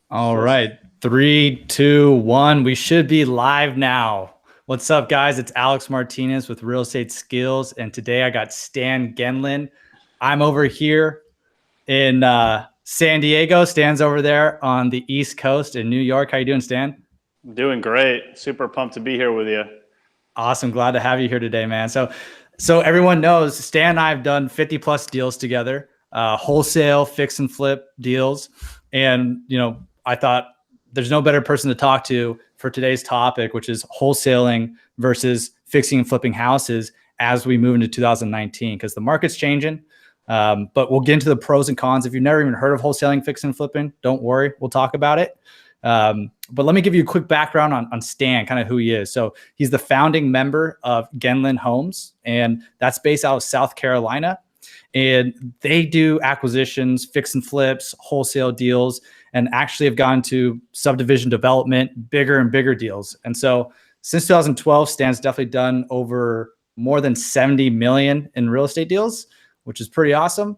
All right. 3, 2, 1. We should be live now. What's up, guys? It's Alex Martinez with Real Estate Skills. And today I got Stan Gendlin. I'm over here in San Diego. Stan's over there on the East Coast in New York. How you doing, Stan? Doing great. Super pumped to be here with you. Awesome. Glad to have you here today, man. So everyone knows Stan and I have done 50 plus deals together, wholesale, fix and flip deals. And, I thought there's no better person to talk to for today's topic, which is wholesaling versus fixing and flipping houses as we move into 2019, because the market's changing. But we'll get into the pros and cons. If you've never even heard of wholesaling, fixing and flipping, don't worry. We'll talk about it. But let me give you a quick background on Stan, kind of who he is. So he's the founding member of Gendlin Homes, and that's based out of South Carolina. And they do acquisitions, fix and flips, wholesale deals, and actually have gone to subdivision development, bigger and bigger deals. And so since 2012, Stan's definitely done over more than 70 million in real estate deals, which is pretty awesome.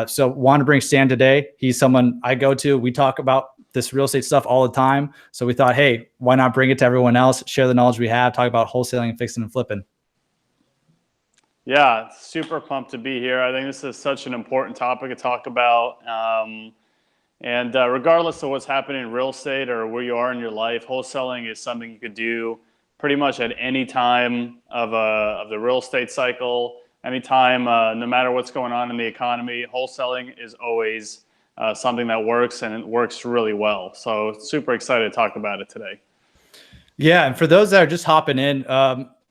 So wanted to bring Stan today. He's someone I go to. We talk about this real estate stuff all the time. So we thought, hey, why not bring it to everyone else, share the knowledge we have, talk about wholesaling and fixing and flipping. Yeah, super pumped to be here. I think this is such an important topic to talk about. And regardless of what's happening in real estate or where you are in your life, wholesaling is something you could do pretty much at any time of the real estate cycle, anytime, no matter what's going on in the economy. Wholesaling is always something that works, and it works really well. So super excited to talk about it today. Yeah, and for those that are just hopping in,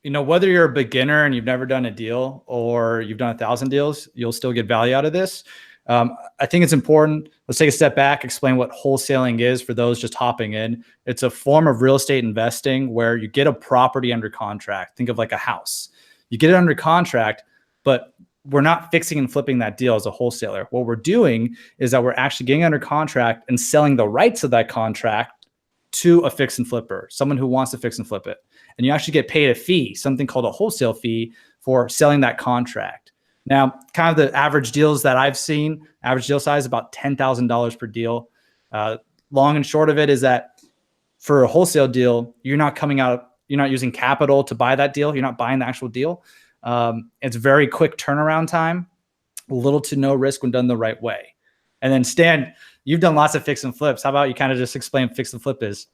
whether you're a beginner and you've never done a deal or you've done 1,000 deals, you'll still get value out of this. I think it's important. Let's take a step back, explain what wholesaling is for those just hopping in. It's a form of real estate investing where you get a property under contract. Think of like a house. You get it under contract, but we're not fixing and flipping that deal as a wholesaler. What we're doing is that we're actually getting under contract and selling the rights of that contract to a fix and flipper, someone who wants to fix and flip it. And you actually get paid a fee, something called a wholesale fee, for selling that contract. Now, kind of the average deals that I've seen, average deal size about $10,000 per deal. Long and short of it is that for a wholesale deal, you're not using capital to buy that deal. You're not buying the actual deal. It's very quick turnaround time, little to no risk when done the right way. And then Stan, you've done lots of fix and flips. How about you kind of just explain what fix and flip is?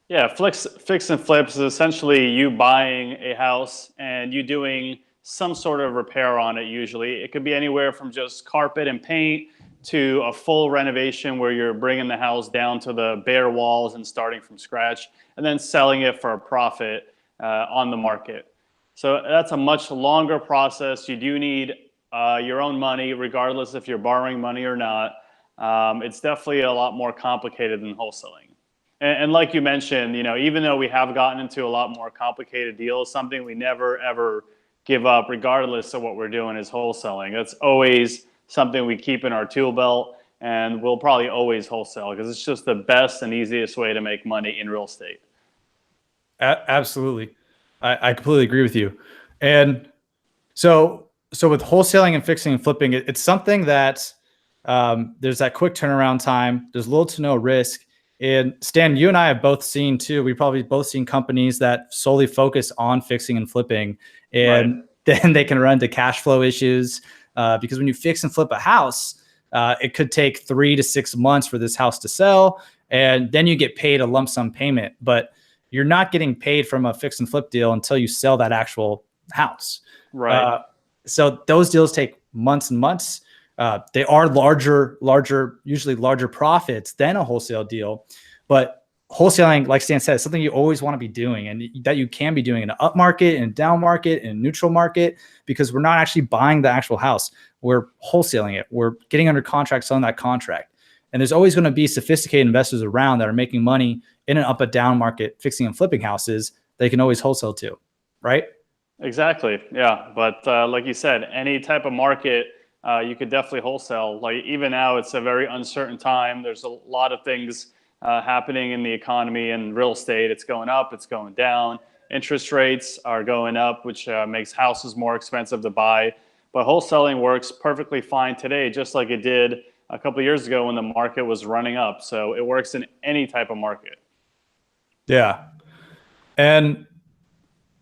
Yeah, fix and flips is essentially you buying a house and you doing some sort of repair on it. Usually it could be anywhere from just carpet and paint to a full renovation where you're bringing the house down to the bare walls and starting from scratch and then selling it for a profit on the market. So that's a much longer process. You do need your own money, regardless if you're borrowing money or not. It's definitely a lot more complicated than wholesaling. And like you mentioned, even though we have gotten into a lot more complicated deals, something we never, ever give up, regardless of what we're doing, is wholesaling. That's always something we keep in our tool belt, and we'll probably always wholesale because it's just the best and easiest way to make money in real estate. Absolutely. I completely agree with you. And so with wholesaling and fixing and flipping, it's something that there's that quick turnaround time. There's little to no risk. And Stan, you and I have both seen too. We've probably both seen companies that solely focus on fixing and flipping, and then they can run into cash flow issues because when you fix and flip a house, it could take 3 to 6 months for this house to sell, and then you get paid a lump sum payment. But you're not getting paid from a fix and flip deal until you sell that actual house. Right. So those deals take months and months. They are usually larger profits than a wholesale deal. But wholesaling, like Stan said, is something you always want to be doing, and that you can be doing in an up market, in a down market, in a neutral market, because we're not actually buying the actual house. We're wholesaling it. We're getting under contract, selling that contract. And there's always going to be sophisticated investors around that are making money in an up and down market, fixing and flipping houses. They can always wholesale to, right? Exactly. Yeah. But like you said, any type of market, you could definitely wholesale. Like even now, it's a very uncertain time. There's a lot of things happening in the economy and real estate. It's going up, it's going down. Interest rates are going up, which makes houses more expensive to buy. But wholesaling works perfectly fine today, just like it did a couple of years ago when the market was running up. So it works in any type of market. Yeah. And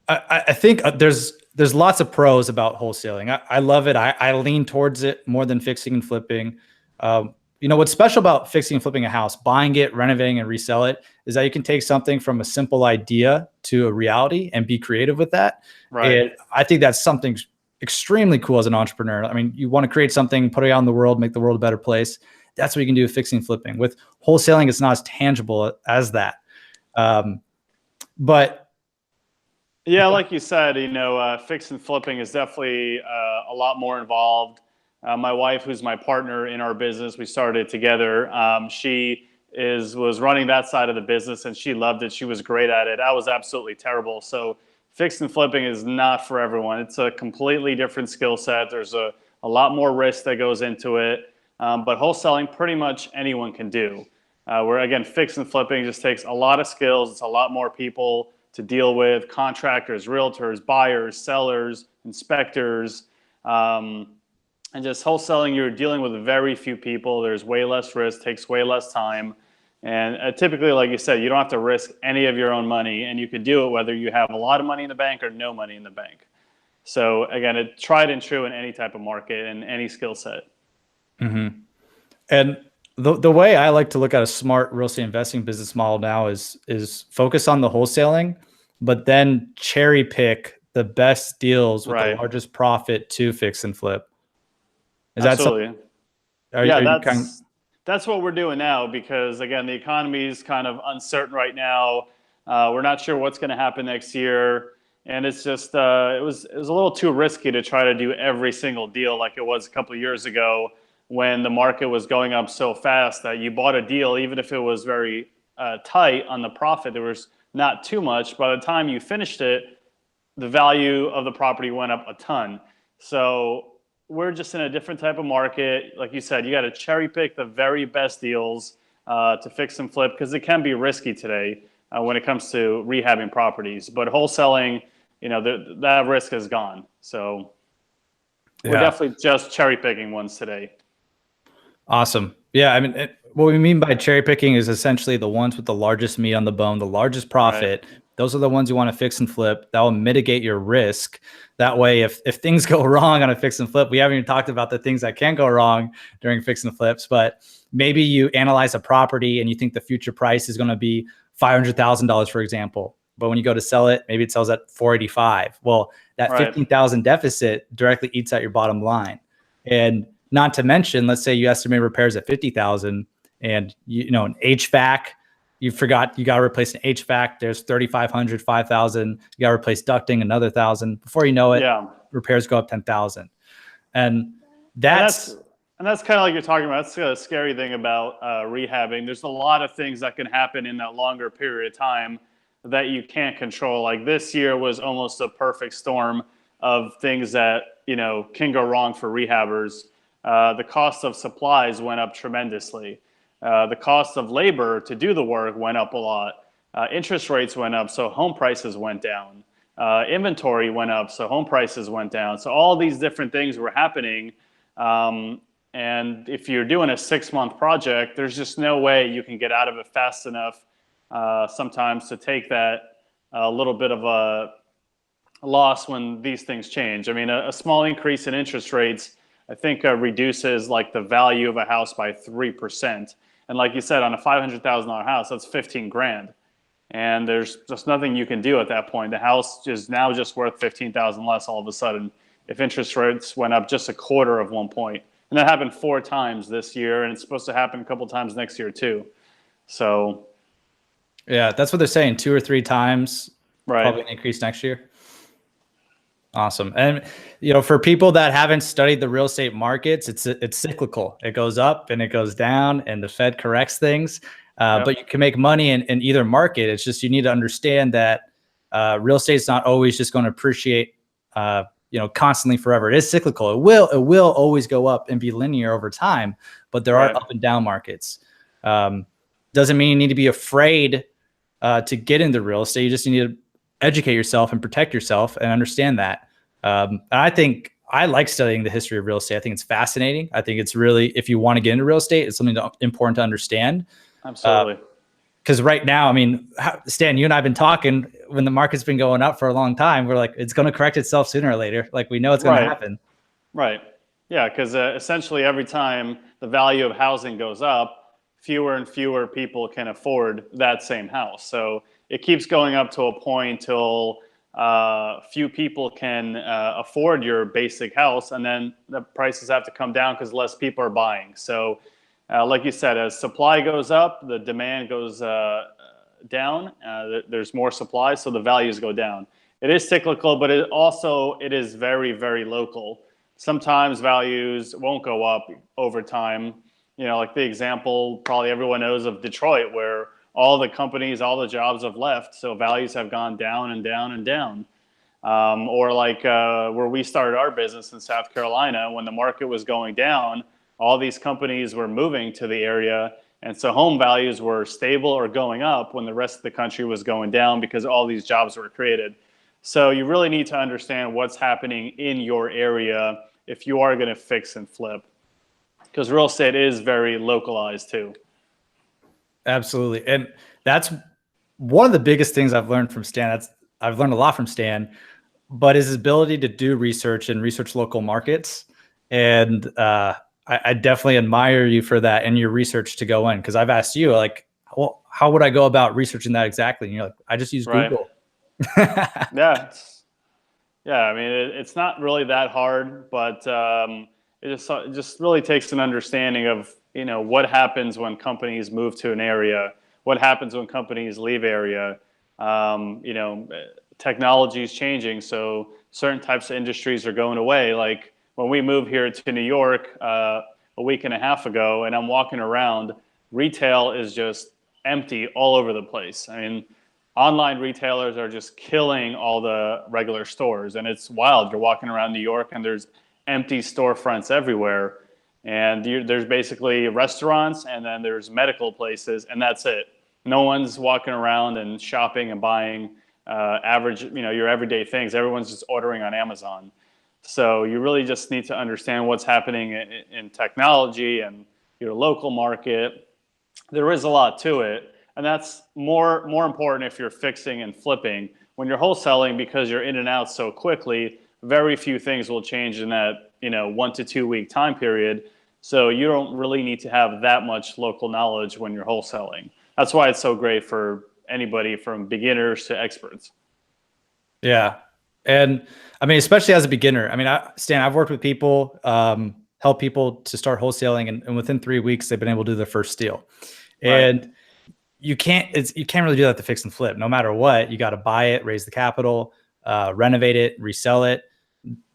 I think there's lots of pros about wholesaling. I love it. I lean towards it more than fixing and flipping. What's special about fixing and flipping a house, buying it, renovating, and resell it, is that you can take something from a simple idea to a reality and be creative with that. Right. And I think that's something extremely cool as an entrepreneur. I mean, you want to create something, put it out in the world, make the world a better place. That's what you can do with fixing and flipping. With wholesaling, it's not as tangible as that. But yeah, like you said, fix and flipping is definitely a lot more involved. My wife, who's my partner in our business, we started together. She was running that side of the business, and she loved it. She was great at it. I was absolutely terrible. So fix and flipping is not for everyone. It's a completely different skill set. There's a lot more risk that goes into it. But wholesaling, pretty much anyone can do. Where again, fix and flipping just takes a lot of skills. It's a lot more people to deal with: contractors, realtors, buyers, sellers, inspectors. And just wholesaling, you're dealing with very few people. There's way less risk, takes way less time. And typically, like you said, you don't have to risk any of your own money, and you could do it whether you have a lot of money in the bank or no money in the bank. So again, it's tried and true in any type of market and any skill set. Mm-hmm. And the way I like to look at a smart real estate investing business model now is focus on the wholesaling, but then cherry pick the best deals with the largest profit to fix and flip. Absolutely. That's what we're doing now, because again, the economy is kind of uncertain right now. We're not sure what's going to happen next year, and it's just it was a little too risky to try to do every single deal like it was a couple of years ago when the market was going up so fast that you bought a deal, even if it was very tight on the profit, there was not too much. By the time you finished it, the value of the property went up a ton. So we're just in a different type of market. Like you said, you got to cherry pick the very best deals to fix and flip, because it can be risky today when it comes to rehabbing properties. But wholesaling, that risk is gone. So we're definitely just cherry picking ones today. Awesome. Yeah. I mean, what we mean by cherry picking is essentially the ones with the largest meat on the bone, the largest profit. Right. Those are the ones you want to fix and flip. That will mitigate your risk. That way, if things go wrong on a fix and flip, we haven't even talked about the things that can go wrong during fix and flips, but maybe you analyze a property and you think the future price is going to be $500,000, for example. But when you go to sell it, maybe it sells at $485,000. Well, that $15,000 deficit directly eats at your bottom line. And not to mention, let's say you estimate repairs at $50,000, and an HVAC, you forgot you got to replace an HVAC. There's $3,500, $5,000. You got to replace ducting, another $1,000. Before you know it, repairs go up $10,000. And that's kind of like you're talking about. That's a scary thing about rehabbing. There's a lot of things that can happen in that longer period of time that you can't control. Like this year was almost a perfect storm of things that can go wrong for rehabbers. The cost of supplies went up tremendously. The cost of labor to do the work went up a lot. Interest rates went up, so home prices went down. Inventory went up, so home prices went down. So all these different things were happening. And if you're doing a 6-month project, there's just no way you can get out of it fast enough sometimes to take that little bit of a loss when these things change. I mean, a small increase in interest rates, I think reduces like the value of a house by 3%. And like you said, on a $500,000 house, that's $15,000. And there's just nothing you can do at that point. The house is now just worth $15,000 less all of a sudden if interest rates went up just a quarter of 1 point. And that happened 4 times this year, and it's supposed to happen a couple times next year too. So yeah, that's what they're saying, 2 or 3 times, probably an increase next year. Awesome. And for people that haven't studied the real estate markets, it's cyclical. It goes up and it goes down, and the Fed corrects things. But you can make money in either market. It's just you need to understand that real estate is not always just going to appreciate constantly forever. It is cyclical. It will always go up and be linear over time, but there are up and down markets. Doesn't mean you need to be afraid to get into real estate. You just need to educate yourself and protect yourself and understand that. And I think I like studying the history of real estate. I think it's fascinating. I think it's really, if you want to get into real estate, it's something important to understand. Absolutely. Because right now, I mean, Stan, you and I have been talking when the market's been going up for a long time. We're like, it's going to correct itself sooner or later. Like, we know it's going to happen. Right. Yeah, because essentially every time the value of housing goes up, fewer and fewer people can afford that same house. So it keeps going up to a point till few people can afford your basic house, and then the prices have to come down because less people are buying. So like you said, as supply goes up, the demand goes down. There's more supply, so the values go down. It is cyclical, but it is very, very local. Sometimes values won't go up over time. You know, like the example probably everyone knows of Detroit, where all the companies, all the jobs have left, so values have gone down and down and down. Or like where we started our business in South Carolina, when the market was going down, all these companies were moving to the area, and so home values were stable or going up when the rest of the country was going down because all these jobs were created. So you really need to understand what's happening in your area if you are going to fix and flip, because real estate is very localized too. Absolutely. And that's one of the biggest things I've learned from Stan. I've learned a lot from Stan, but his ability to do research and research local markets. And I definitely admire you for that and your research to go in. Because I've asked you, like, well, how would I go about researching that exactly? And you're like, I just use Google. Yeah. I mean, it's not really that hard, but it just really takes an understanding of, you know, what happens when companies move to an area, what happens when companies leave area. You know, technology is changing, so certain types of industries are going away. Like when we moved here to New York a week and a half ago, and I'm walking around, retail is just empty all over the place. I mean, online retailers are just killing all the regular stores, and it's wild. You're walking around New York and there's empty storefronts everywhere, and there's basically restaurants, and then there's medical places, and that's it. No one's walking around and shopping and buying average, you know, your everyday things. Everyone's just ordering on Amazon. So you really just need to understand what's happening in technology and your local market. There is a lot to it. And that's more important if you're fixing and flipping. When you're wholesaling, because you're in and out so quickly, very few things will change in that, you know, 1 to 2 week time period. So you don't really need to have that much local knowledge when you're wholesaling. That's why it's so great for anybody from beginners to experts. Yeah. And I mean, especially as a beginner, I mean, Stan, I've worked with people, help people to start wholesaling, and within 3 weeks, they've been able to do their first deal. And you can't really do that to fix and flip. No matter what, you got to buy it, raise the capital, renovate it, resell it.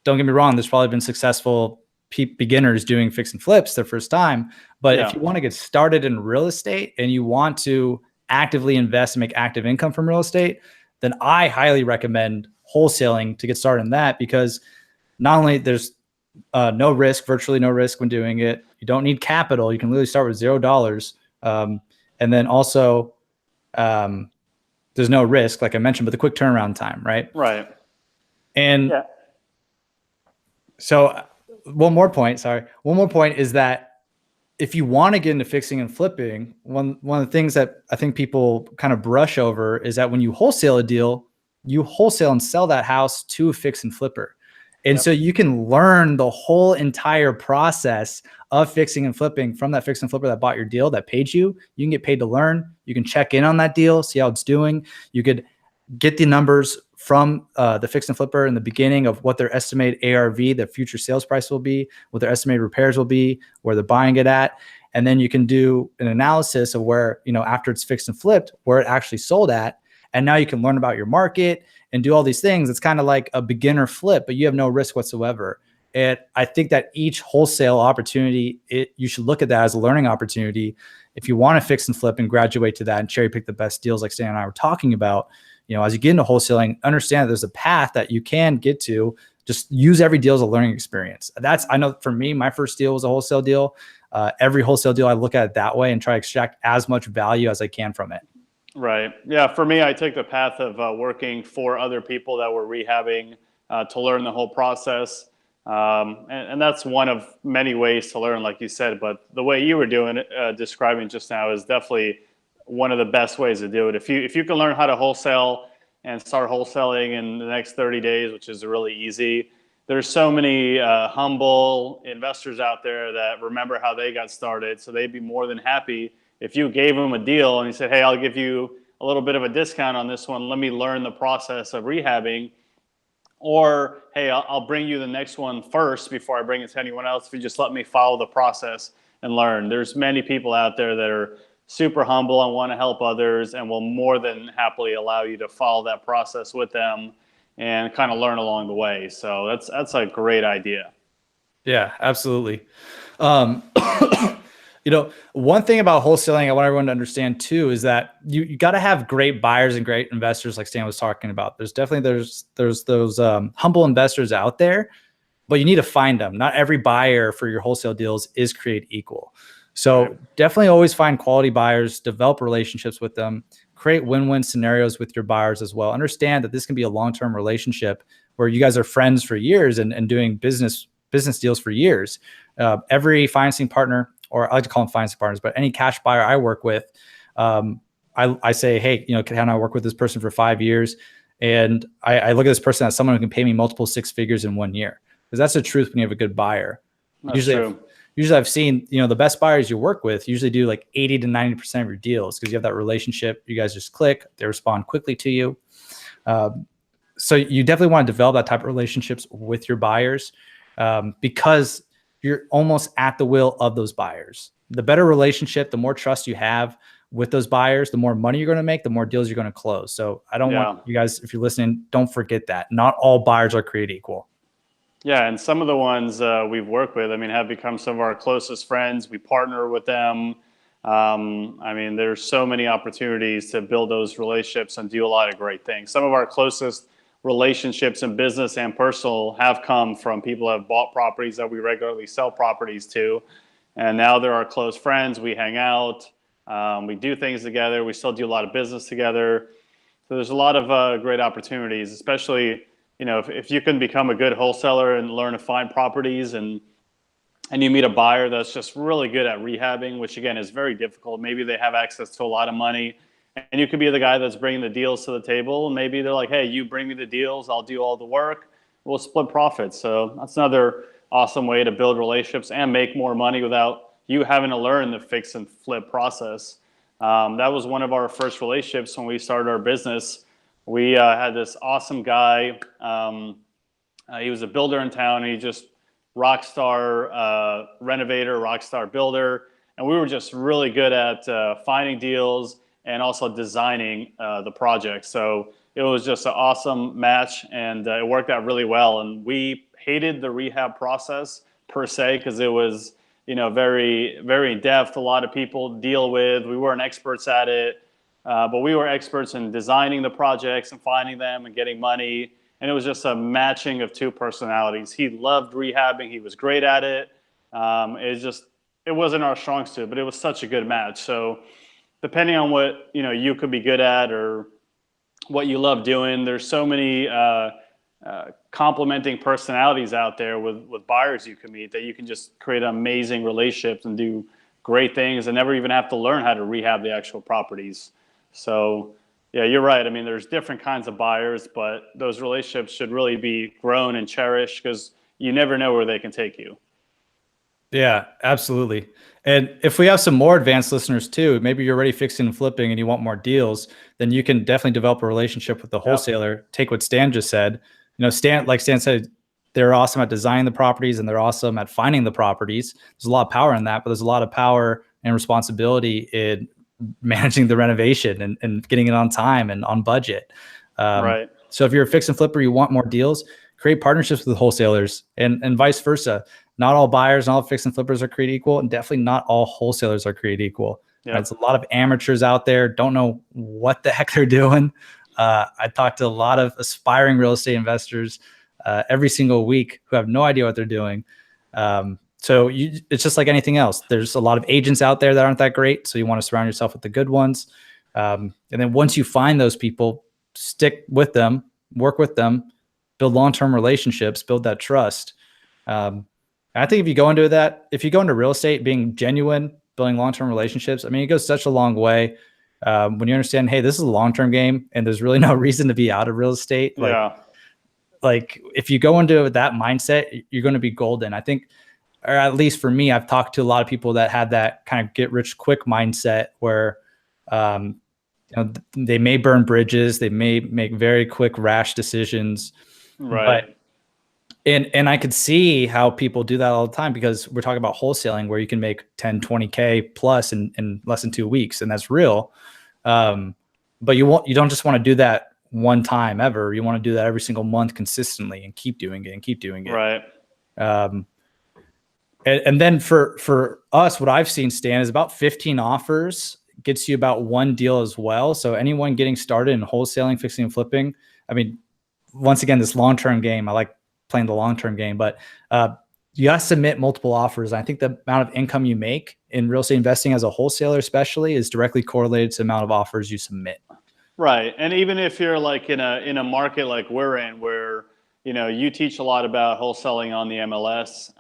Don't get me wrong. There's probably been successful beginners doing fix and flips their first time. But if you want to get started in real estate and you want to actively invest and make active income from real estate, then I highly recommend wholesaling to get started in that, because not only there's no risk, virtually no risk when doing it. You don't need capital. You can literally start with $0. And then also, there's no risk, like I mentioned, but the quick turnaround time, right? Right. And so one more point is that if you want to get into fixing and flipping, one of the things that I think people kind of brush over is that when you wholesale a deal, you wholesale and sell that house to a fix and flipper. And so you can learn the whole entire process of fixing and flipping from that fix and flipper that bought your deal, that paid you. You can get paid to learn. You can check in on that deal, see how it's doing. You could get the numbers from the fix and flipper in the beginning of what their estimated ARV, their future sales price will be, what their estimated repairs will be, where they're buying it at. And then you can do an analysis of where, you know, after it's fixed and flipped, where it actually sold at. And now you can learn about your market and do all these things. It's kind of like a beginner flip, but you have no risk whatsoever. And I think that each wholesale opportunity, you should look at that as a learning opportunity. If you want to fix and flip and graduate to that and cherry pick the best deals like Stan and I were talking about, you know, as you get into wholesaling, understand that there's a path that you can get to. Just use every deal as a learning experience. I know for me, my first deal was a wholesale deal. Every wholesale deal, I look at it that way and try to extract as much value as I can from it. Right. Yeah. For me, I took the path of working for other people that were rehabbing to learn the whole process. And that's one of many ways to learn, like you said. But the way you were doing it, describing just now, is definitely one of the best ways to do it. If you can learn how to wholesale and start wholesaling in the next 30 days, which is really easy. There's so many humble investors out there that remember how they got started, so they'd be more than happy if you gave them a deal and you said, "Hey, I'll give you a little bit of a discount on this one. Let me learn the process of rehabbing." Or, "Hey, I'll bring you the next one first before I bring it to anyone else if you just let me follow the process and learn." There's many people out there that are super humble and want to help others and will more than happily allow you to follow that process with them and kind of learn along the way. So that's a great idea. Yeah, absolutely. Um, one thing about wholesaling I want everyone to understand too is that you got to have great buyers and great investors, like Stan was talking about. There's definitely there's those humble investors out there, but you need to find them. Not every buyer for your wholesale deals is created equal. So definitely always find quality buyers, develop relationships with them, create win-win scenarios with your buyers as well. Understand that this can be a long-term relationship where you guys are friends for years and doing business deals for years. Every financing partner, or I like to call them financing partners, but any cash buyer I work with, I say, "Hey, can I work with this person for 5 years?" And I look at this person as someone who can pay me multiple six figures in 1 year, because that's the truth when you have a good buyer. That's true. Usually I've seen, the best buyers you work with usually do like 80 to 90% of your deals because you have that relationship. You guys just click, they respond quickly to you. So you definitely want to develop that type of relationships with your buyers, because you're almost at the will of those buyers. The better relationship, the more trust you have with those buyers, the more money you're going to make, the more deals you're going to close. So I don't want you guys, if you're listening, don't forget that. Not all buyers are created equal. Yeah, and some of the ones we've worked with, have become some of our closest friends. We partner with them. There's so many opportunities to build those relationships and do a lot of great things. Some of our closest relationships in business and personal have come from people who have bought properties that we regularly sell properties to. And now they're our close friends. We hang out. We do things together. We still do a lot of business together. So there's a lot of great opportunities, especially if you can become a good wholesaler and learn to find properties, and you meet a buyer that's just really good at rehabbing, which again is very difficult. Maybe they have access to a lot of money, and you could be the guy that's bringing the deals to the table. And maybe they're like, "Hey, you bring me the deals, I'll do all the work. We'll split profits." So that's another awesome way to build relationships and make more money without you having to learn the fix and flip process. That was one of our first relationships when we started our business. We had this awesome guy. He was a builder in town. He just rock star renovator, rock star builder. And we were just really good at finding deals and also designing the project. So it was just an awesome match, and it worked out really well. And we hated the rehab process per se because it was, very, very in depth. A lot of people deal with. We weren't experts at it. But we were experts in designing the projects and finding them and getting money. And it was just a matching of two personalities. He loved rehabbing. He was great at it. It wasn't our strong suit, but it was such a good match. So depending on what, you could be good at or what you love doing, there's so many complementing personalities out there with buyers you can meet that you can just create amazing relationships and do great things and never even have to learn how to rehab the actual properties. So, yeah, you're right. There's different kinds of buyers, but those relationships should really be grown and cherished because you never know where they can take you. Yeah, absolutely. And if we have some more advanced listeners too, maybe you're already fixing and flipping and you want more deals, then you can definitely develop a relationship with the wholesaler. Yep. Take what Stan just said. Like Stan said, they're awesome at designing the properties and they're awesome at finding the properties. There's a lot of power in that, but there's a lot of power and responsibility in managing the renovation and getting it on time and on budget. Right. So if you're a fix and flipper, you want more deals, create partnerships with wholesalers and vice versa. Not all buyers and all fix and flippers are created equal, and definitely not all wholesalers are created equal. Yep. There's a lot of amateurs out there, don't know what the heck they're doing. I talk to a lot of aspiring real estate investors every single week who have no idea what they're doing. So it's just like anything else. There's a lot of agents out there that aren't that great. So you want to surround yourself with the good ones. And then once you find those people, stick with them, work with them, build long-term relationships, build that trust. I think if you go into real estate, being genuine, building long-term relationships, I mean, it goes such a long way. When you understand, hey, this is a long-term game and there's really no reason to be out of real estate. Yeah. Like if you go into that mindset, you're going to be golden. I think, or at least for me, I've talked to a lot of people that had that kind of get rich quick mindset where, they may burn bridges, they may make very quick, rash decisions, Right. but and I could see how people do that all the time, because we're talking about wholesaling where you can make 10, 20K plus in less than 2 weeks. And that's real. But you don't just want to do that one time ever. You want to do that every single month consistently and keep doing it and keep doing it. Right. And then for us, what I've seen, Stan, is about 15 offers gets you about one deal as well. So anyone getting started in wholesaling, fixing and flipping, I mean, once again, this long-term game, I like playing the long-term game, but you got to submit multiple offers. I think the amount of income you make in real estate investing as a wholesaler, especially, is directly correlated to the amount of offers you submit. Right. And even if you're like in a market like we're in, where, you teach a lot about wholesaling on the MLS,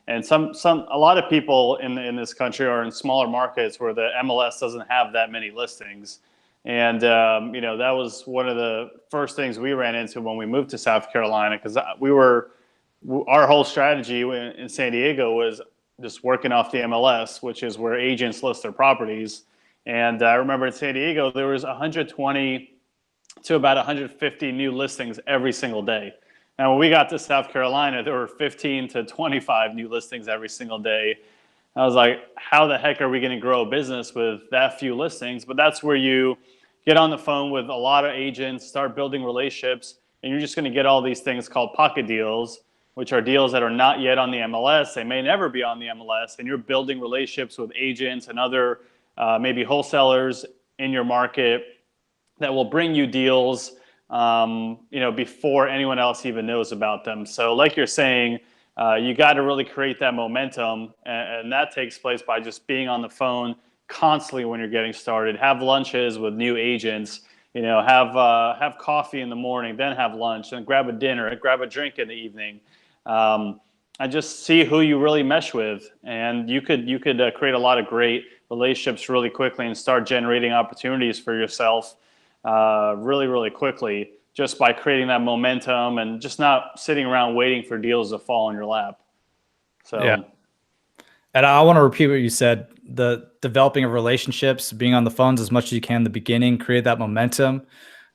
and a lot of people in this country are in smaller markets where the MLS doesn't have that many listings. And, that was one of the first things we ran into when we moved to South Carolina, because our whole strategy in San Diego was just working off the MLS, which is where agents list their properties. And I remember in San Diego, there was 120 to about 150 new listings every single day. Now, when we got to South Carolina, there were 15 to 25 new listings every single day. I was like, how the heck are we going to grow a business with that few listings? But that's where you get on the phone with a lot of agents, start building relationships, and you're just going to get all these things called pocket deals, which are deals that are not yet on the MLS. They may never be on the MLS, and you're building relationships with agents and other maybe wholesalers in your market that will bring you deals, before anyone else even knows about them. So like you're saying, you got to really create that momentum, and that takes place by just being on the phone constantly when you're getting started. Have lunches with new agents, have coffee in the morning, then have lunch, and grab a dinner, and grab a drink in the evening, and just see who you really mesh with. And you could create a lot of great relationships really quickly and start generating opportunities for yourself really, really quickly, just by creating that momentum and just not sitting around waiting for deals to fall in your lap. So, yeah. And I want to repeat what you said, the developing of relationships, being on the phones as much as you can in the beginning, create that momentum.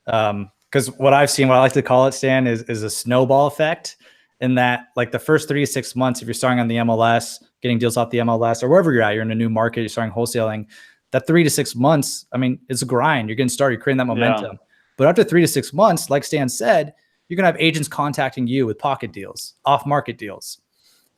Because what I've seen, what I like to call it, Stan, is a snowball effect, in that like the first 3 to 6 months, if you're starting on the MLS, getting deals off the MLS, or wherever you're in a new market, you're starting wholesaling, that 3 to 6 months, I mean, it's a grind. You're getting started, you're creating that momentum. Yeah. But after 3 to 6 months, like Stan said, you're going to have agents contacting you with pocket deals, off market deals.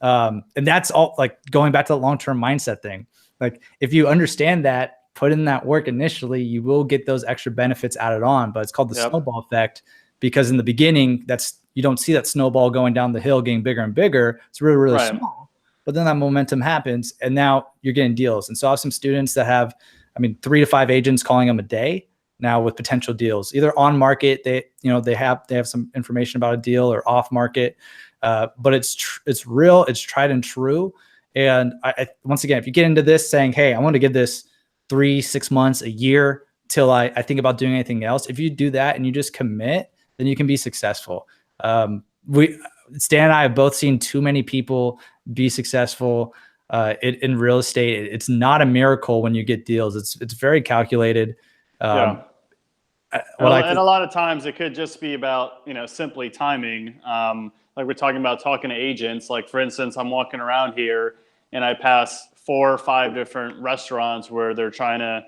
And that's all, like, going back to the long-term mindset thing. Like, if you understand that, put in that work initially, you will get those extra benefits added on. But it's called the snowball effect, because in the beginning, you don't see that snowball going down the hill, getting bigger and bigger. It's really, really small. But then that momentum happens, and now you're getting deals. And so I have some students that have, 3 to 5 agents calling them a day now with potential deals, either on market. They have some information about a deal, or off market. But it's real, it's tried and true. And I once again, if you get into this saying, hey, I want to give this 3-6 months, a year till I think about doing anything else. If you do that and you just commit, then you can be successful. Stan and I have both seen too many people be successful in real estate. It's not a miracle when you get deals. It's very calculated. And a lot of times it could just be about, simply timing. Like we're talking about talking to agents. Like, for instance, I'm walking around here and I pass 4 or 5 different restaurants where they're trying to,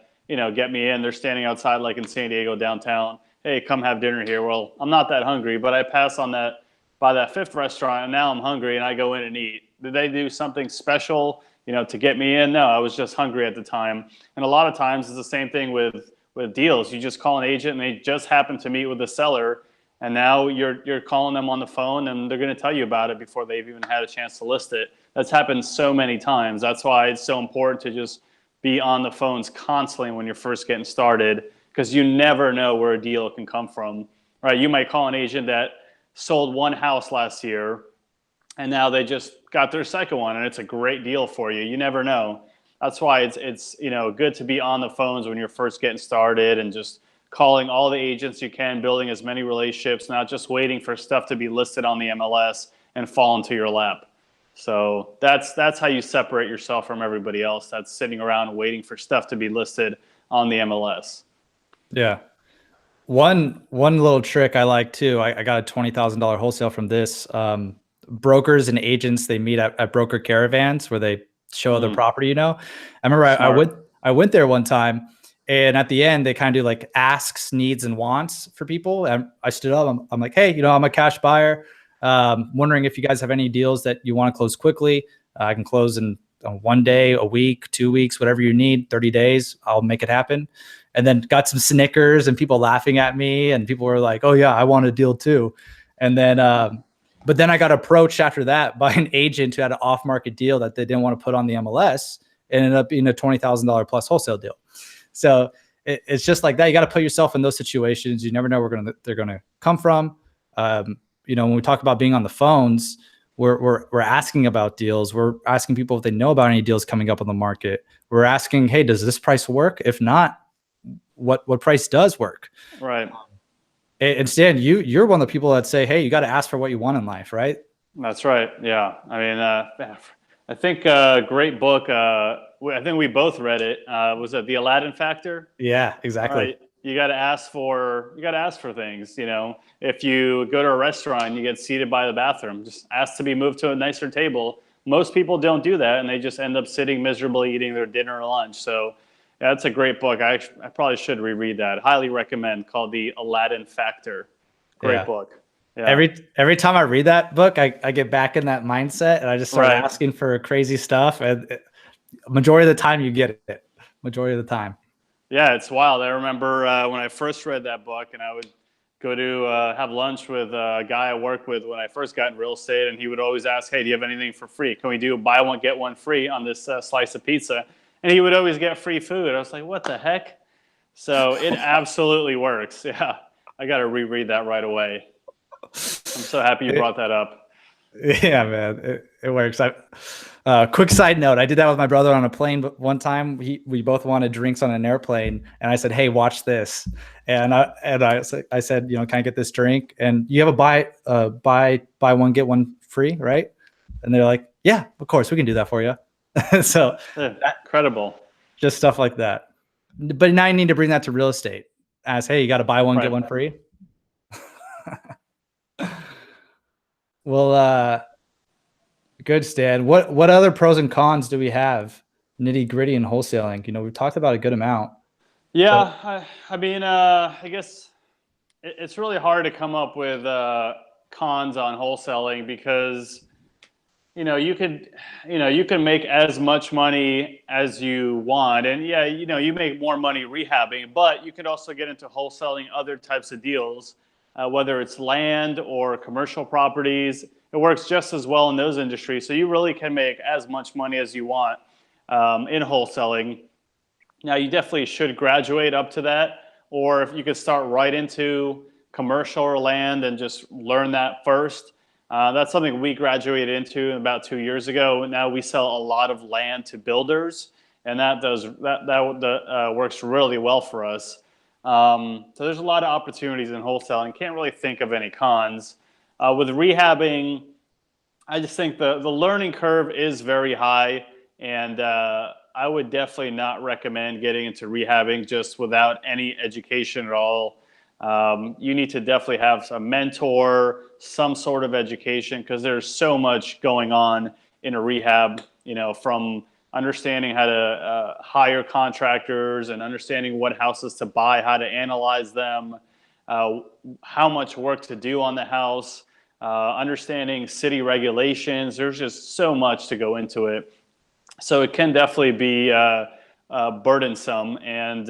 get me in. They're standing outside, like in San Diego downtown. Hey, come have dinner here. Well, I'm not that hungry, but I pass by that 5th restaurant, and now I'm hungry and I go in and eat. Did they do something special, to get me in? No, I was just hungry at the time. And a lot of times it's the same thing with deals. You just call an agent and they just happen to meet with the seller, and now you're calling them on the phone and they're going to tell you about it before they've even had a chance to list it. That's happened so many times. That's why it's so important to just be on the phones constantly when you're first getting started, because you never know where a deal can come from, right? You might call an agent that sold 1 house last year, and now they just got their second one, and it's a great deal for you. You never know. That's why it's good to be on the phones when you're first getting started, and just calling all the agents you can, building as many relationships, not just waiting for stuff to be listed on the MLS and fall into your lap. So that's how you separate yourself from everybody else that's sitting around waiting for stuff to be listed on the MLS. Yeah. One little trick I like too. I got a $20,000 wholesale from this. Brokers and agents, they meet at broker caravans where they show other property. I remember I went there one time, and at the end they kind of do like asks, needs, and wants for people. And I stood up. I'm like, hey, I'm a cash buyer. Wondering if you guys have any deals that you want to close quickly. I can close in 1 day, a week, 2 weeks, whatever you need, 30 days. I'll make it happen. And then got some snickers and people laughing at me, and people were like, oh yeah, I want a deal too. And then, but then I got approached after that by an agent who had an off-market deal that they didn't want to put on the MLS. It ended up being a $20,000 plus wholesale deal. So it's just like that. You got to put yourself in those situations. You never know where they're going to come from. When we talk about being on the phones, we're asking about deals. We're asking people if they know about any deals coming up on the market. We're asking, hey, does this price work? If not, what price does work? Right. And Stan, you're one of the people that say, hey, you got to ask for what you want in life, right? That's right. Yeah. I mean, I think a great book. I think we both read it. Was it The Aladdin Factor? Yeah, exactly. Right. You got to ask for things. If you go to a restaurant and you get seated by the bathroom, just ask to be moved to a nicer table. Most people don't do that, and they just end up sitting miserably eating their dinner or lunch. So yeah, that's a great book. I probably should reread that. Highly recommend. Called The Aladdin Factor. Great book. Yeah. Every time I read that book, I get back in that mindset, and I just start asking for crazy stuff. And majority of the time, you get it. Majority of the time. Yeah, it's wild. I remember when I first read that book, and I would go to have lunch with a guy I worked with when I first got in real estate, and he would always ask, hey, do you have anything for free? Can we do buy one, get one free on this slice of pizza? And he would always get free food. I was like, what the heck? So it absolutely works. Yeah, I got to reread that right away. I'm so happy you brought that up. Yeah, man, it works. Quick side note, I did that with my brother on a plane one time. We both wanted drinks on an airplane, and I said, hey, watch this. And I said, can I get this drink? And you have a buy one, get one free, right? And they're like, yeah, of course, we can do that for you. So incredible. Just stuff like that. But now you need to bring that to real estate as, hey, you got to buy one, get one free. Well, good, Stan. What other pros and cons do we have? Nitty gritty in wholesaling. We've talked about a good amount. Yeah, I mean, I guess it's really hard to come up with cons on wholesaling because you can make as much money as you want, and yeah, you make more money rehabbing, but you could also get into wholesaling other types of deals, whether it's land or commercial properties. It works just as well in those industries. So you really can make as much money as you want in wholesaling. Now, you definitely should graduate up to that, or if you could start right into commercial or land and just learn that first. That's something we graduated into about 2 years ago. Now we sell a lot of land to builders, and that works really well for us. So there's a lot of opportunities in wholesaling. Can't really think of any cons. With rehabbing, I just think the learning curve is very high, and I would definitely not recommend getting into rehabbing just without any education at all. You need to definitely have a mentor, some sort of education, because there's so much going on in a rehab, from understanding how to hire contractors and understanding what houses to buy, how to analyze them, how much work to do on the house, understanding city regulations. There's just so much to go into it. So it can definitely be burdensome. And,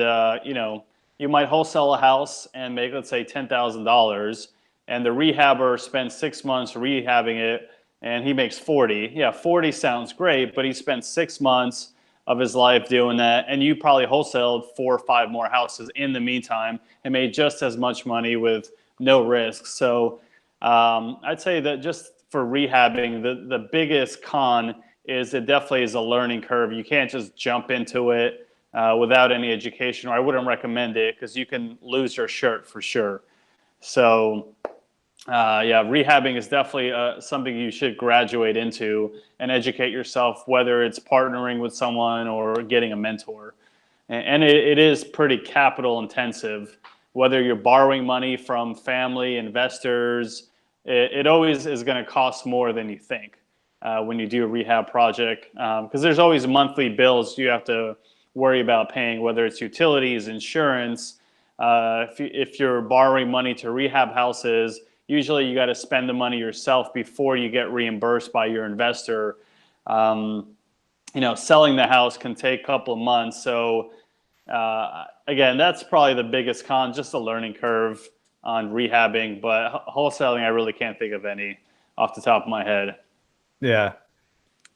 you might wholesale a house and make, let's say, $10,000, and the rehabber spends 6 months rehabbing it, and he makes 40. Yeah, 40 sounds great, but he spent 6 months of his life doing that, and you probably wholesaled 4 or 5 more houses in the meantime and made just as much money with no risk. So I'd say that just for rehabbing, the biggest con is it definitely is a learning curve. You can't just jump into it without any education, or I wouldn't recommend it because you can lose your shirt for sure. So yeah, rehabbing is definitely something you should graduate into and educate yourself, whether it's partnering with someone or getting a mentor. And it is pretty capital intensive, whether you're borrowing money from family, investors, it always is going to cost more than you think when you do a rehab project, because there's always monthly bills you have to worry about paying, whether it's utilities, insurance. If you're borrowing money to rehab houses, usually you got to spend the money yourself before you get reimbursed by your investor. Selling the house can take a couple of months. So again, that's probably the biggest con, just a learning curve on rehabbing. But wholesaling, I really can't think of any off the top of my head. Yeah.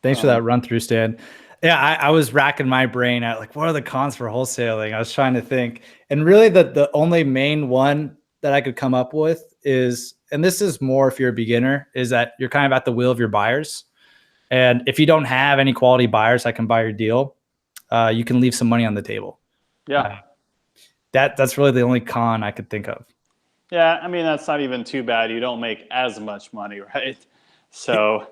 Thanks for that run through, Stan. Yeah, I was racking my brain at like, what are the cons for wholesaling? I was trying to think. And really the only main one that I could come up with is, and this is more if you're a beginner, is that you're kind of at the will of your buyers. And if you don't have any quality buyers that can buy your deal, you can leave some money on the table. Yeah. That's really the only con I could think of. Yeah, I mean, that's not even too bad. You don't make as much money, right? So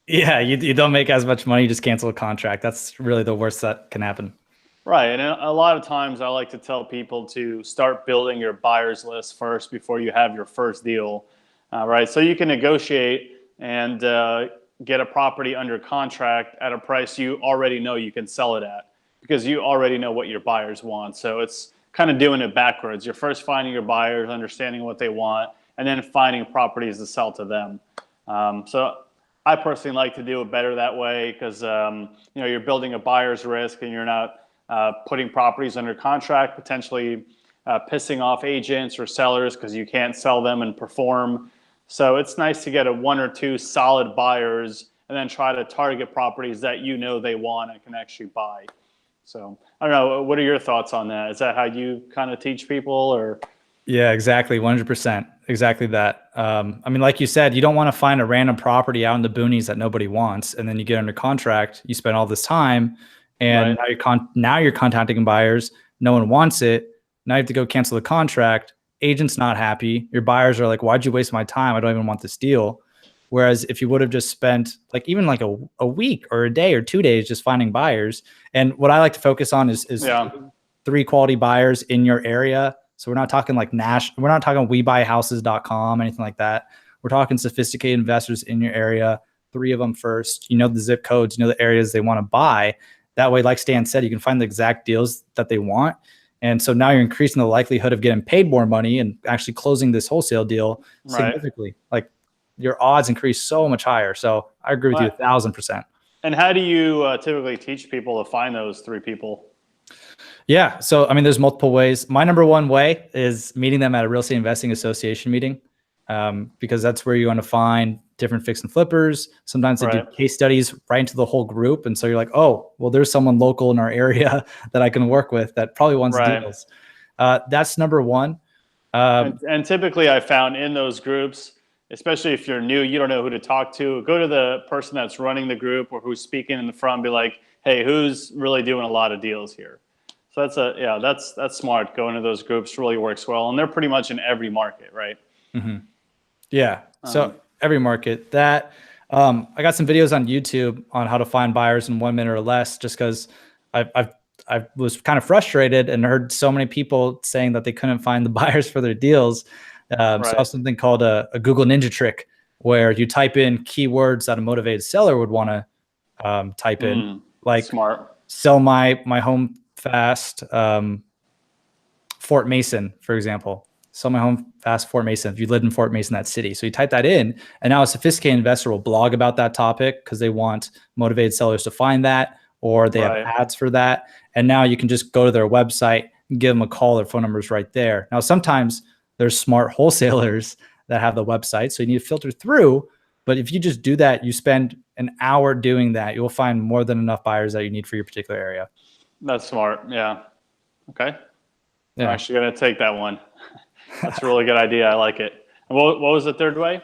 yeah, you don't make as much money, you just cancel a contract. That's really the worst that can happen. Right, and a lot of times I like to tell people to start building your buyers list first before you have your first deal, right? So you can negotiate and get a property under contract at a price you already know you can sell it at, because you already know what your buyers want. So it's kind of doing it backwards. You're first finding your buyers, understanding what they want, and then finding properties to sell to them. So I personally like to do it better that way, because you're building a buyer's risk and you're not putting properties under contract, potentially pissing off agents or sellers because you can't sell them and perform. So it's nice to get a one or two solid buyers and then try to target properties that you know they want and can actually buy. So I don't know, what are your thoughts on that? Is that how you kind of teach people, or? Yeah, exactly. 100%. Exactly that. I mean, like you said, you don't want to find a random property out in the boonies that nobody wants. And then you get under contract, you spend all this time, and Right. now you're contacting buyers. No one wants it. Now you have to go cancel the contract. Agent's not happy. Your buyers are like, why'd you waste my time? I don't even want this deal. Whereas if you would have just spent like even like a week or a day or 2 days just finding buyers. And what I like to focus on is Yeah. 3 quality buyers in your area. So we're not talking like we're not talking webuyhouses.com, anything like that. We're talking sophisticated investors in your area, 3 of them first. You know the zip codes, you know the areas they want to buy. That way, like Stan said, you can find the exact deals that they want. And so now you're increasing the likelihood of getting paid more money and actually closing this wholesale deal significantly. Right. Like your odds increase so much higher. So I agree with you 1,000%. And how do you typically teach people to find those 3 people? Yeah. So, I mean, there's multiple ways. My number one way is meeting them at a real estate investing association meeting, because that's where you want to find different fix and flippers. Sometimes they do case studies right into the whole group. And so you're like, oh, well, there's someone local in our area that I can work with that probably wants deals. That's number one. And typically I found in those groups, especially if you're new, you don't know who to talk to, go to the person that's running the group or who's speaking in the front and be like, hey, who's really doing a lot of deals here? So that's smart. Going to those groups really works well. And they're pretty much in every market, right? Mm-hmm. Yeah. So every market that, I got some videos on YouTube on how to find buyers in 1 minute or less, just because I was kind of frustrated and heard so many people saying that they couldn't find the buyers for their deals. Saw something called a Google Ninja trick, where you type in keywords that a motivated seller would want to type in, like smart. Sell my home fast, Fort Mason, for example. Sell my home fast, Fort Mason. If you lived in Fort Mason, that city. So you type that in, and now a sophisticated investor will blog about that topic because they want motivated sellers to find that, or they have ads for that. And now you can just go to their website and give them a call. Their phone number is right there. Now, sometimes there's smart wholesalers that have the website, so you need to filter through. But if you just do that, you spend an hour doing that, you'll find more than enough buyers that you need for your particular area. That's smart. Yeah. Okay. Yeah. I'm actually going to take that one. That's a really good idea. I like it. And what was the third way?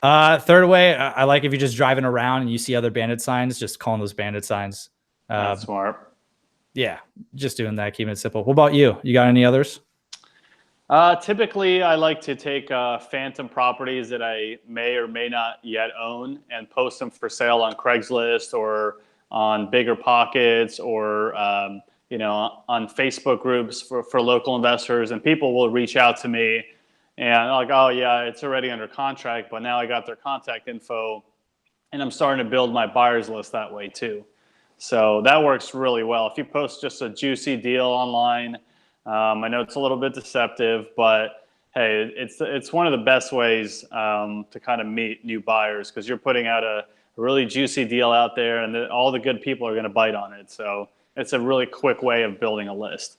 Third way, I like if you're just driving around and you see other bandit signs, just calling those bandit signs. That's smart. Yeah, just doing that, keeping it simple. What about you? You got any others? Typically, I like to take phantom properties that I may or may not yet own and post them for sale on Craigslist or on Bigger Pockets or on Facebook groups for local investors. And people will reach out to me and like, oh yeah, it's already under contract, but now I got their contact info, and I'm starting to build my buyers list that way too. So that works really well. If you post just a juicy deal online. I know it's a little bit deceptive, but hey, it's one of the best ways to kind of meet new buyers, because you're putting out a really juicy deal out there, and all the good people are going to bite on it. So it's a really quick way of building a list.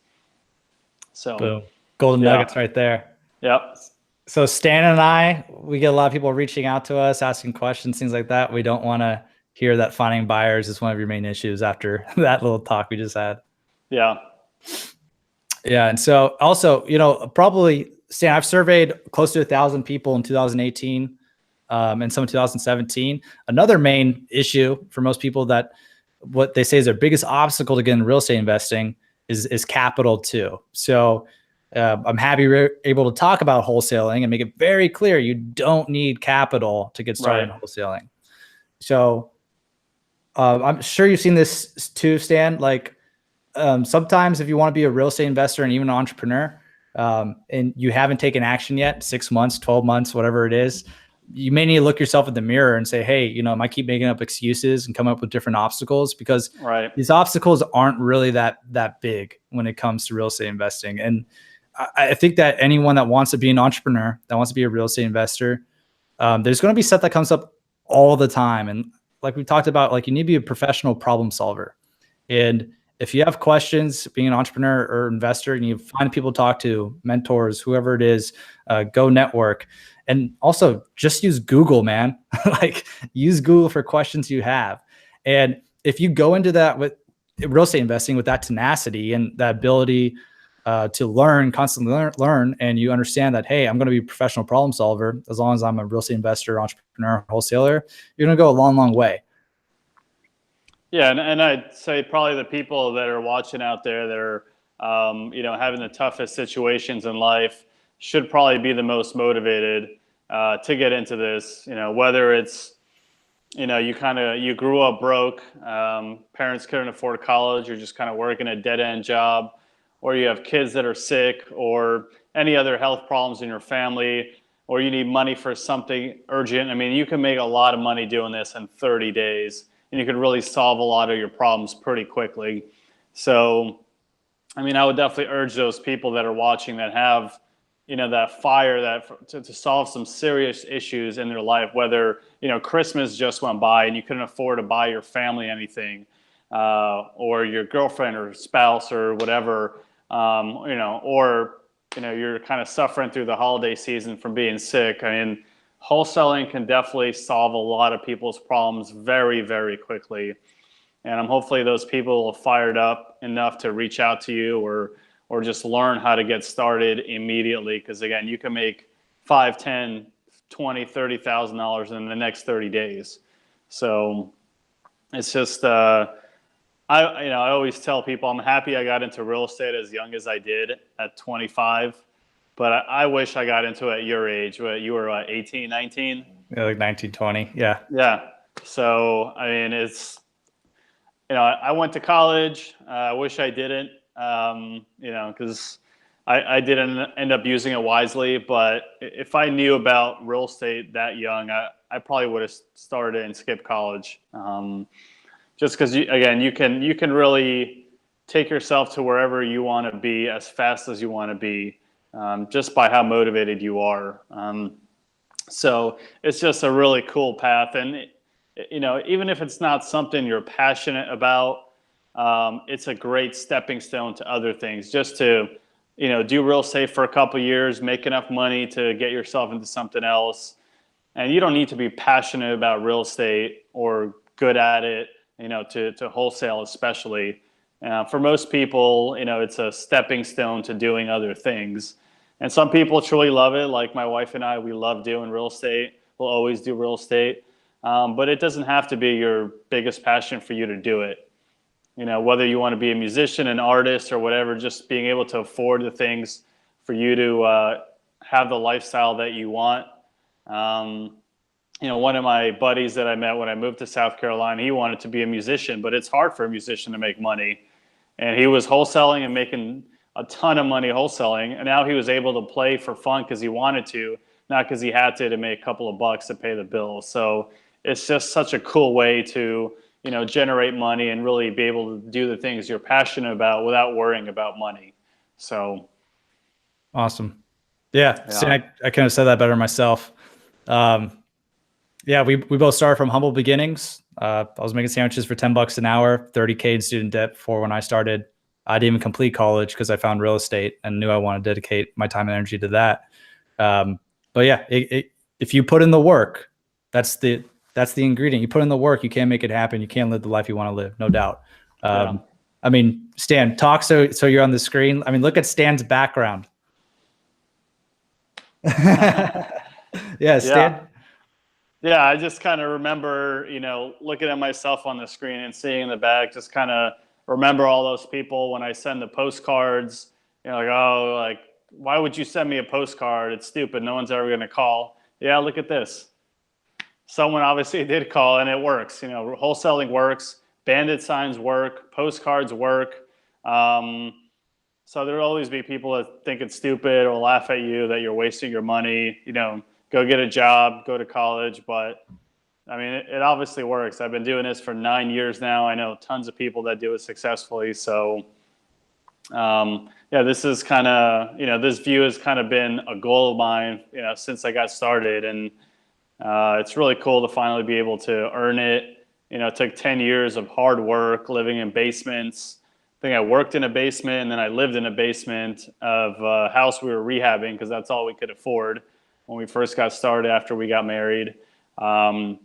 So boom, golden nuggets right there. Yep. So Stan and I, we get a lot of people reaching out to us, asking questions, things like that. We don't want to hear that finding buyers is one of your main issues after that little talk we just had. Yeah. Yeah. And so also, probably, Stan, I've surveyed close to 1,000 people in 2018 and some in 2017. Another main issue for most people, that what they say is their biggest obstacle to get in real estate investing is capital too. So I'm happy we're able to talk about wholesaling and make it very clear you don't need capital to get started in wholesaling. So I'm sure you've seen this too, Stan. Like, sometimes if you want to be a real estate investor and even an entrepreneur, and you haven't taken action yet, 6 months, 12 months, whatever it is, you may need to look yourself in the mirror and say, hey, I keep making up excuses and come up with different obstacles, because these obstacles aren't really that big when it comes to real estate investing. And I think that anyone that wants to be an entrepreneur, that wants to be a real estate investor, there's going to be stuff that comes up all the time. And like we talked about, like, you need to be a professional problem solver. And if you have questions being an entrepreneur or investor, and you find people to talk to, mentors, whoever it is, go network. And also just use Google, man. Like, use Google for questions you have. And if you go into that with real estate investing with that tenacity and that ability to learn, constantly learn, and you understand that, hey, I'm going to be a professional problem solver, as long as I'm a real estate investor, entrepreneur, wholesaler, you're going to go a long, long way. Yeah, and I'd say probably the people that are watching out there that are, having the toughest situations in life should probably be the most motivated to get into this. Whether it's, you grew up broke, parents couldn't afford college, you're just kind of working a dead end job, or you have kids that are sick, or any other health problems in your family, or you need money for something urgent. I mean, you can make a lot of money doing this in 30 days. And you could really solve a lot of your problems pretty quickly. So, I mean, I would definitely urge those people that are watching that have, that fire to solve some serious issues in their life, whether, Christmas just went by and you couldn't afford to buy your family anything, or your girlfriend or spouse or whatever, or, you're kind of suffering through the holiday season from being sick. I mean, wholesaling can definitely solve a lot of people's problems very, very quickly. And I'm hopefully those people are fired up enough to reach out to you or just learn how to get started immediately. Because again, you can make $5, $10, $20, $30,000 in the next 30 days. So it's just, I always tell people I'm happy I got into real estate as young as I did at 25. But I wish I got into it at your age. You were 18, 19? Yeah, like 19, 20. Yeah. Yeah. So, I mean, it's, I went to college. I wish I didn't, because I didn't end up using it wisely. But if I knew about real estate that young, I probably would have started and skipped college. Just because, you can really take yourself to wherever you want to be as fast as you want to be. Just by how motivated you are. So it's just a really cool path. And, even if it's not something you're passionate about, it's a great stepping stone to other things. Just to, do real estate for a couple of years, make enough money to get yourself into something else. And you don't need to be passionate about real estate or good at it, to wholesale especially. For most people, it's a stepping stone to doing other things. And some people truly love it. Like my wife and I, we love doing real estate. will always do real estate. But it doesn't have to be your biggest passion for you to do it. You know, whether you want to be a musician, an artist, or whatever, just being able to afford the things for you to have the lifestyle that you want. You know, one of my buddies that I met when I moved to South Carolina, he wanted to be a musician, but it's hard for a musician to make money. And he was wholesaling and making a ton of money wholesaling. And now he was able to play for fun because he wanted to, not because he had to make a couple of bucks to pay the bills. So it's just such a cool way to, you know, generate money and really be able to do the things you're passionate about without worrying about money. So. Awesome. Yeah. See, I kind of said that better myself. Yeah, we both started from humble beginnings. I was making sandwiches for $10 an hour, 30K in student debt before when I started. I didn't even complete college because I found real estate and knew I wanted to dedicate my time and energy to that. But yeah, if you put in the work, that's the ingredient. You put in the work, you can't make it happen. You can't live the life you want to live, no doubt. I mean, Stan, talk so you're on the screen. I mean, look at Stan's background. Yeah, Stan. Yeah, I just kind of remember, you know, looking at myself on the screen and seeing in the back, just kind of remember all those people when I send the postcards, you know, like, oh, like, why would you send me a postcard? It's stupid. No one's ever going to call. Yeah, look at this. Someone obviously did call, and it works. You know, wholesaling works. Bandit signs work. Postcards work. So there'll always be people that think it's stupid or laugh at you that you're wasting your money. You know, go get a job, go to college. But I mean, it obviously works. I've been doing this for 9 years now. I know tons of people that do it successfully. So yeah, this is kind of, you know, this view has kind of been a goal of mine, you know, since I got started. And it's really cool to finally be able to earn it. You know, it took 10 years of hard work, living in basements. I think I worked in a basement, and then I lived in a basement of a house we were rehabbing because that's all we could afford when we first got started after we got married. But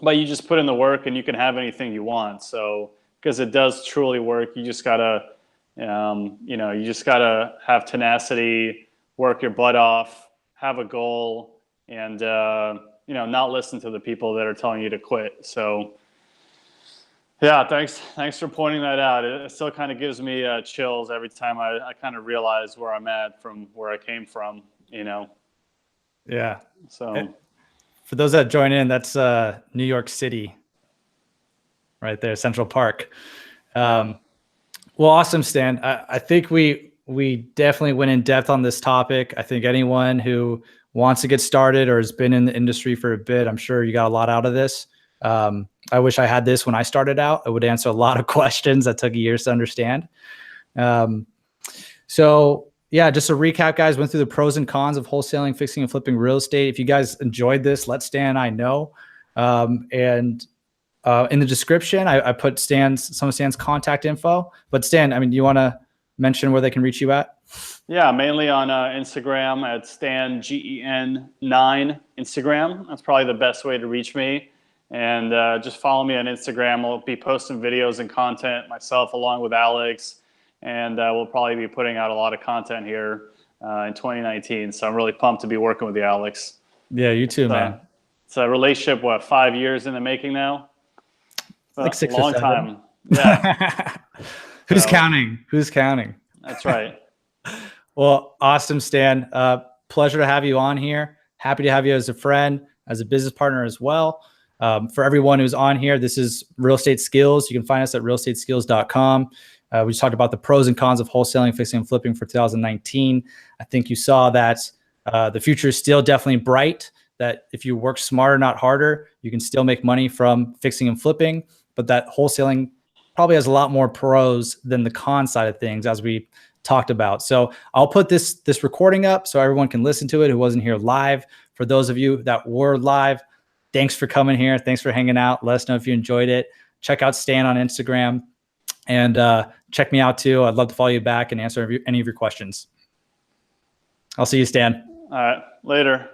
you just put in the work and you can have anything you want. So, because it does truly work, you just gotta, you know, you just gotta have tenacity, work your butt off, have a goal, and, you know, not listen to the people that are telling you to quit. So, yeah, thanks for pointing that out. It still kind of gives me chills every time I kind of realize where I'm at from where I came from, you know? Yeah. So for those that join in, that's New York City right there, Central Park. Well, awesome, Stan. I think we definitely went in depth on this topic. I think anyone who wants to get started or has been in the industry for a bit, I'm sure you got a lot out of this. I wish I had this when I started out. It would answer a lot of questions that took years to understand. So yeah, just a recap, guys, went through the pros and cons of wholesaling, fixing and flipping real estate. If you guys enjoyed this, let Stan and I know. And in the description, I put some of Stan's contact info. But Stan, I mean, do you want to mention where they can reach you at? Yeah, mainly on Instagram at Stan Gen9 Instagram. That's probably the best way to reach me. And just follow me on Instagram. I'll be posting videos and content myself along with Alex. And we'll probably be putting out a lot of content here in 2019. So I'm really pumped to be working with you, Alex. Yeah, you too, man. It's a relationship, 5 years in the making now? Like 6 or 7. Time. Yeah. Who's counting? That's right. Well, awesome, Stan. Pleasure to have you on here. Happy to have you as a friend, as a business partner as well. For everyone who's on here, this is Real Estate Skills. You can find us at realestateskills.com. We just talked about the pros and cons of wholesaling, fixing, and flipping for 2019. I think you saw that the future is still definitely bright, that if you work smarter, not harder, you can still make money from fixing and flipping, but that wholesaling probably has a lot more pros than the con side of things, as we talked about. So I'll put this recording up so everyone can listen to it who wasn't here live. For those of you that were live, thanks for coming here. Thanks for hanging out. Let us know if you enjoyed it. Check out Stan on Instagram. And check me out too. I'd love to follow you back and answer any of your questions. I'll see you, Stan. All right. Later.